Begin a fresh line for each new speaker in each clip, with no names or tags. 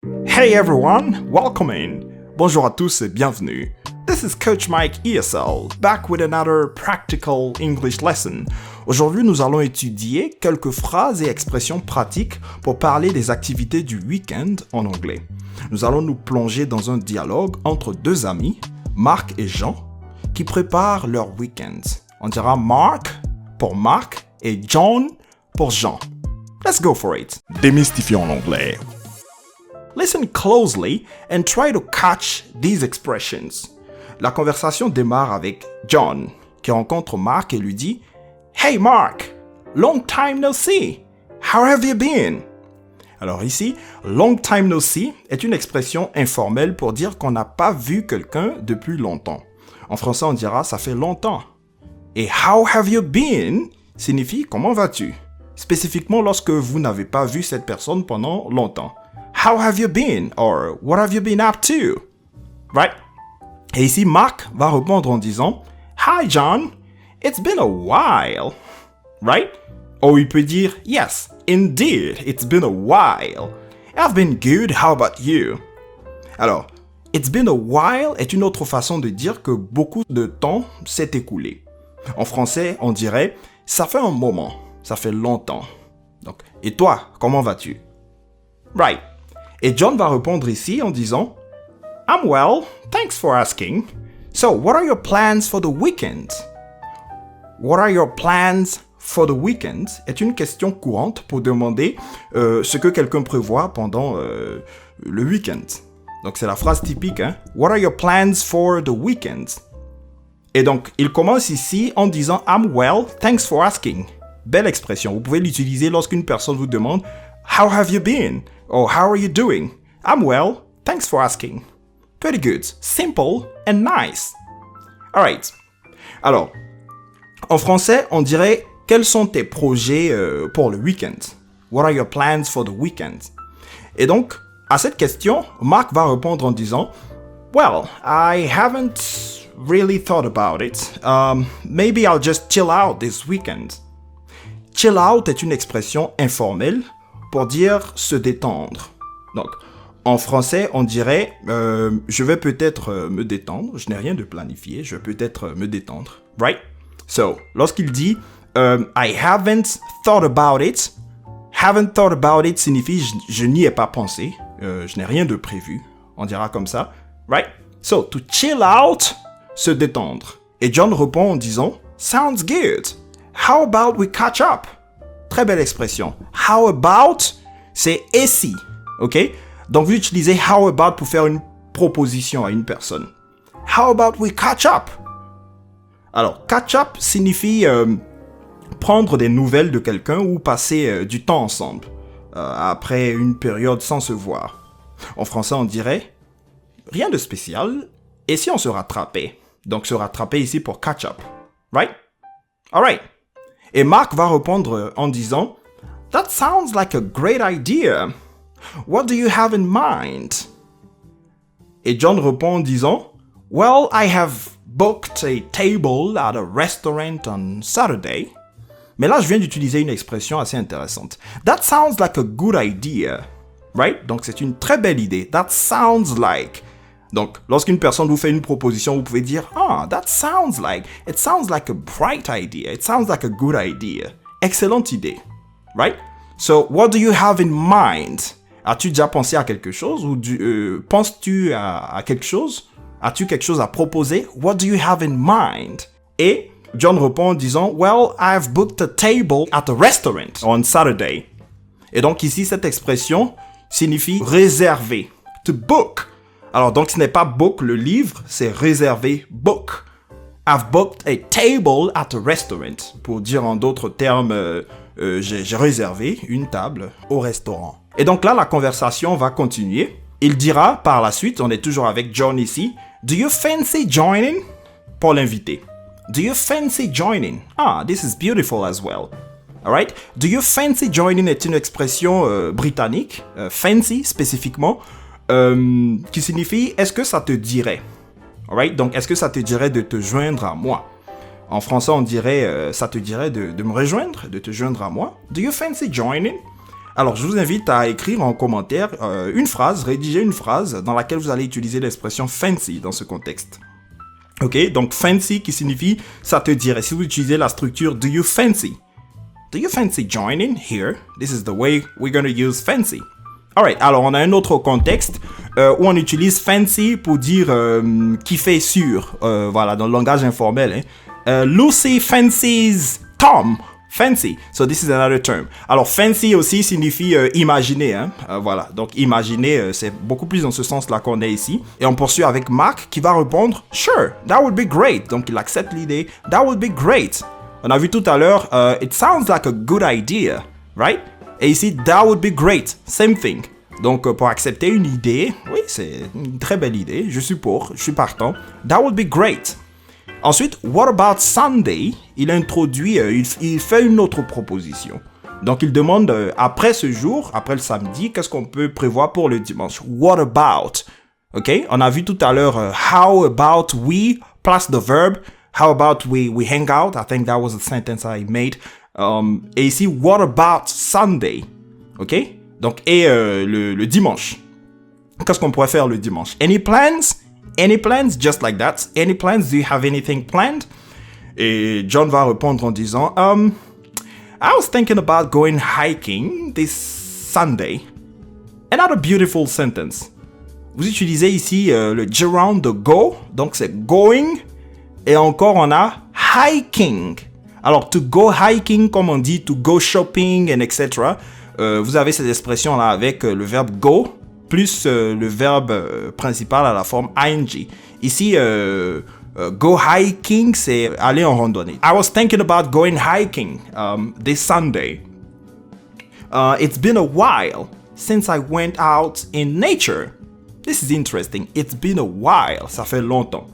Hey everyone, welcome in. Bonjour à tous et bienvenue. This is Coach Mike ESL, back with another practical English lesson. Aujourd'hui, nous allons étudier quelques phrases et expressions pratiques pour parler des activités du week-end en anglais. Nous allons nous plonger dans un dialogue entre deux amis, Marc et Jean, qui préparent leur week-end. On dira Mark pour Marc et John pour Jean. Let's go for it. Démystifions l'anglais. Listen closely and try to catch these expressions. La conversation démarre avec John, qui rencontre Mark et lui dit « Hey Mark, long time no see. How have you been? » Alors ici, « long time no see » est une expression informelle pour dire qu'on n'a pas vu quelqu'un depuis longtemps. En français, on dira « ça fait longtemps ». Et « how have you been » signifie « comment vas-tu » spécifiquement lorsque vous n'avez pas vu cette personne pendant longtemps. How have you been? Or what have you been up to? Right? Et ici, Mark va répondre en disant Hi John, it's been a while. Right? Ou il peut dire Yes, indeed, it's been a while. I've been good, how about you? Alors, it's been a while est une autre façon de dire que beaucoup de temps s'est écoulé. En français, on dirait ça fait un moment, ça fait longtemps. Donc, et toi, comment vas-tu? Right. Et John va répondre ici en disant I'm well, thanks for asking. So, what are your plans for the weekend? What are your plans for the weekend est une question courante pour demander ce que quelqu'un prévoit pendant le week-end. Donc, c'est la phrase typique, hein? What are your plans for the weekend? Et donc, il commence ici en disant I'm well, thanks for asking. Belle expression. Vous pouvez l'utiliser lorsqu'une personne vous demande How have you been? Or how are you doing? I'm well, thanks for asking. Pretty good, simple and nice. Alright. Alors, en français, on dirait quels sont tes projets pour le week-end? What are your plans for the weekend? Et donc, à cette question, Mark va répondre en disant Well, I haven't really thought about it. Maybe I'll just chill out this weekend. Chill out est une expression informelle pour dire se détendre. Donc, en français, on dirait je vais peut-être me détendre. Je n'ai rien de planifié. Je vais peut-être me détendre. Right? So, lorsqu'il dit I haven't thought about it. Haven't thought about it signifie je n'y ai pas pensé. Je n'ai rien de prévu. On dira comme ça. Right? So, to chill out, se détendre. Et John répond en disant Sounds good. How about we catch up? Très belle expression. How about, c'est et si, ok? Donc vous utilisez how about pour faire une proposition à une personne. How about we catch up? Alors, catch up signifie prendre des nouvelles de quelqu'un ou passer du temps ensemble après une période sans se voir. En français, on dirait rien de spécial. Et si on se rattrapait? Donc se rattraper ici pour catch up. Right? Alright. Et Mark va répondre en disant « That sounds like a great idea. What do you have in mind? » Et John répond en disant « Well, I have booked a table at a restaurant on Saturday. » Mais là, je viens d'utiliser une expression assez intéressante. « That sounds like a good idea. » Right? Donc, c'est une très belle idée. « That sounds like. » Donc, lorsqu'une personne vous fait une proposition, vous pouvez dire « Ah, that sounds like, it sounds like a bright idea. It sounds like a good idea. » Excellente idée. Right? So, what do you have in mind? As-tu déjà pensé à quelque chose? Ou penses-tu à quelque chose? As-tu quelque chose à proposer? What do you have in mind? Et John répond en disant « Well, I've booked a table at a restaurant on Saturday. » Et donc ici, cette expression signifie « réserver ». To book. Alors, donc, ce n'est pas book, le livre, c'est réserver, book. I've booked a table at a restaurant. Pour dire en d'autres termes, j'ai réservé une table au restaurant. Et donc là, la conversation va continuer. Il dira par la suite, on est toujours avec John ici, Do you fancy joining? Pour l'inviter. Do you fancy joining? Ah, this is beautiful as well. Alright? Do you fancy joining est une expression britannique, fancy spécifiquement, qui signifie est-ce que ça te dirait? Alright? Donc, est-ce que ça te dirait de te joindre à moi? En français, on dirait ça te dirait de me rejoindre, de te joindre à moi. Do you fancy joining? Alors, je vous invite à écrire en commentaire une phrase, rédiger une phrase dans laquelle vous allez utiliser l'expression fancy dans ce contexte. Ok, donc fancy qui signifie ça te dirait. Si vous utilisez la structure do you fancy joining here? This is the way we're going to use fancy. Alright, alors on a un autre contexte où on utilise fancy pour dire qui fait sûr, voilà, dans le langage informel. Lucy fancies Tom. Fancy, so this is another term. Alors fancy aussi signifie imaginer, voilà. Donc imaginer, c'est beaucoup plus dans ce sens-là qu'on est ici. Et on poursuit avec Mark qui va répondre sure, that would be great. Donc il accepte l'idée, that would be great. On a vu tout à l'heure, it sounds like a good idea, right? Et ici, that would be great, same thing. Donc pour accepter une idée, oui, c'est une très belle idée, je suis partant. That would be great. Ensuite, what about Sunday? Il introduit, il fait une autre proposition. Donc il demande, après ce jour, après le samedi, qu'est-ce qu'on peut prévoir pour le dimanche? What about? Ok, on a vu tout à l'heure, how about we, plus the verb. How about we hang out? I think that was a sentence I made. Et ici, what about Sunday? Ok? Donc, et le dimanche. Qu'est-ce qu'on pourrait faire le dimanche? Any plans? Any plans? Just like that. Any plans? Do you have anything planned? Et John va répondre en disant, I was thinking about going hiking this Sunday. Another beautiful sentence. Vous utilisez ici le gerund de go. Donc, c'est going. Et encore, on a hiking. Alors, to go hiking, comme on dit, to go shopping, and etc. Vous avez cette expression-là avec le verbe go, plus le verbe principal à la forme ing. Ici, go hiking, c'est aller en randonnée. I was thinking about going hiking this Sunday. It's been a while since I went out in nature. This is interesting. It's been a while. Ça fait longtemps.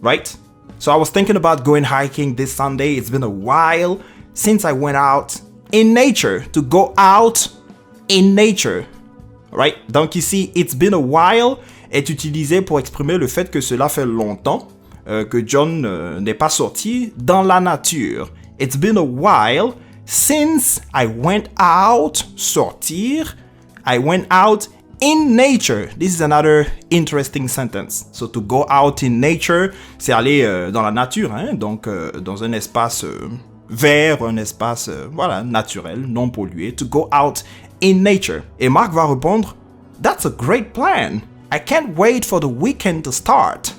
Right? So I was thinking about going hiking this Sunday. It's been a while since I went out in nature. To go out in nature. Right? Donc ici, it's been a while est utilisé pour exprimer le fait que cela fait longtemps que John n'est pas sorti dans la nature. It's been a while since I went out, sortir. I went out in nature. This is another interesting sentence. So to go out in nature, c'est aller dans la nature, hein? Donc dans un espace vert, un espace voilà, naturel, non pollué. To go out in nature. Et Mark va répondre, that's a great plan. I can't wait for the weekend to start.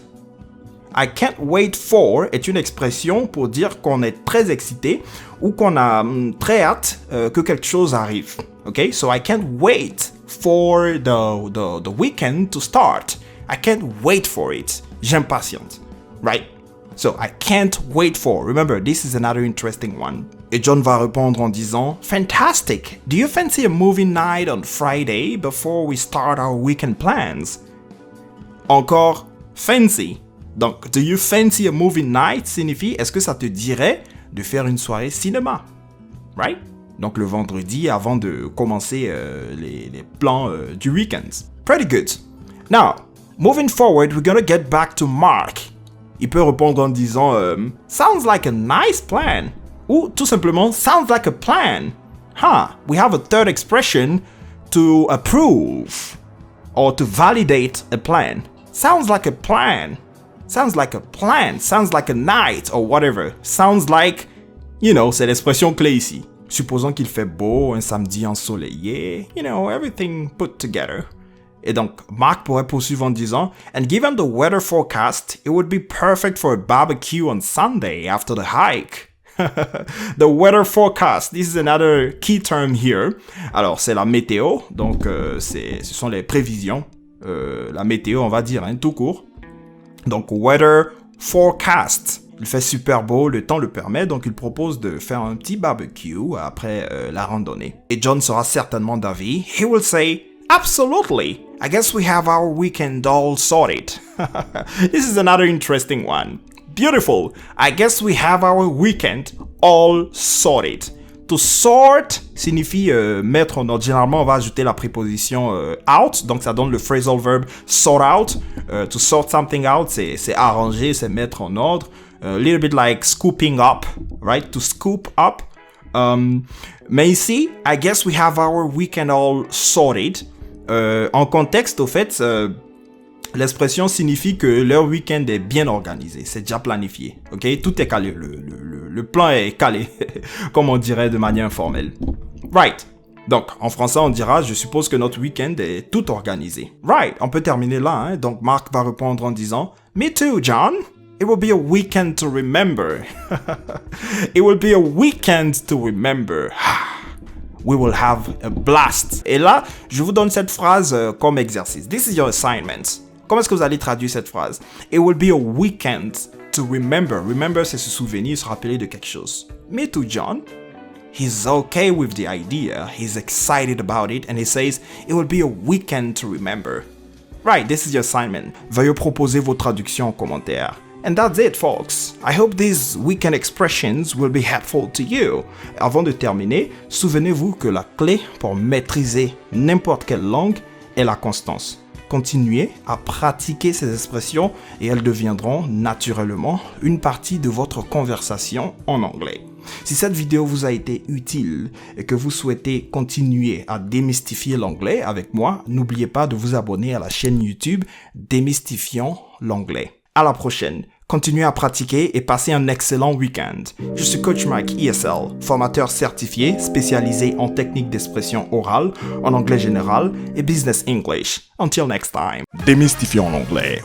I can't wait for est une expression pour dire qu'on est très excité ou qu'on a très hâte que quelque chose arrive. Okay? So I can't wait for the weekend to start. I can't wait for it. J'impatiente. Right? So I can't wait for. Remember, this is another interesting one. Et John va répondre en disant, fantastic. Do you fancy a movie night on Friday before we start our weekend plans? Encore, fancy. Donc, do you fancy a movie night signifie, est-ce que ça te dirait de faire une soirée cinéma? Right? Donc le vendredi avant de commencer les plans du week-end. Pretty good. Now, moving forward, we're gonna get back to Mark. Il peut répondre en disant sounds like a nice plan. Ou tout simplement sounds like a plan. We have a third expression to approve or to validate a plan. Sounds like a plan. Sounds like a plan. Sounds like a night or whatever. Sounds like, you know, c'est l'expression clé ici. Supposons qu'il fait beau, un samedi ensoleillé, you know, everything put together. Et donc, Mark pourrait poursuivre en disant, and given the weather forecast, it would be perfect for a barbecue on Sunday after the hike. The weather forecast, this is another key term here. Alors, c'est la météo, donc ce sont les prévisions. La météo, on va dire, hein, tout court. Donc, weather forecast. Il fait super beau, le temps le permet, donc il propose de faire un petit barbecue après la randonnée. Et John sera certainement d'avis. He will say, absolutely. I guess we have our weekend all sorted. This is another interesting one. Beautiful. I guess we have our weekend all sorted. To sort signifie mettre en ordre. Généralement, on va ajouter la préposition out. Donc, ça donne le phrasal verb sort out. To sort something out, c'est arranger, c'est mettre en ordre. A little bit like scooping up, right? To scoop up. Mais ici, I guess we have our weekend all sorted. En contexte, au fait, l'expression signifie que leur week-end est bien organisé, c'est déjà planifié, ok? Tout est calé, le plan est calé, comme on dirait de manière informelle. Right. Donc, en français, on dira, je suppose que notre week-end est tout organisé. Right. On peut terminer là, hein? Donc, Mark va répondre en disant, Me too, John. It will be a weekend to remember. It will be a weekend to remember. We will have a blast. Et là, je vous donne cette phrase comme exercice. This is your assignment. Comment est-ce que vous allez traduire cette phrase? It will be a weekend to remember. Remember, c'est se souvenir, se rappeler de quelque chose. Me too, John. He's okay with the idea. He's excited about it. And he says, it will be a weekend to remember. Right, this is your assignment. Veuillez proposer vos traductions en commentaire. And that's it, folks. I hope these weekend expressions will be helpful to you. Avant de terminer, souvenez-vous que la clé pour maîtriser n'importe quelle langue est la constance. Continuez à pratiquer ces expressions et elles deviendront naturellement une partie de votre conversation en anglais. Si cette vidéo vous a été utile et que vous souhaitez continuer à démystifier l'anglais avec moi, n'oubliez pas de vous abonner à la chaîne YouTube Démystifions l'anglais. À la prochaine. Continuez à pratiquer et passez un excellent week-end. Je suis Coach Mike ESL, formateur certifié spécialisé en techniques d'expression orale, en anglais général et business English. Until next time. Démystifions l'anglais.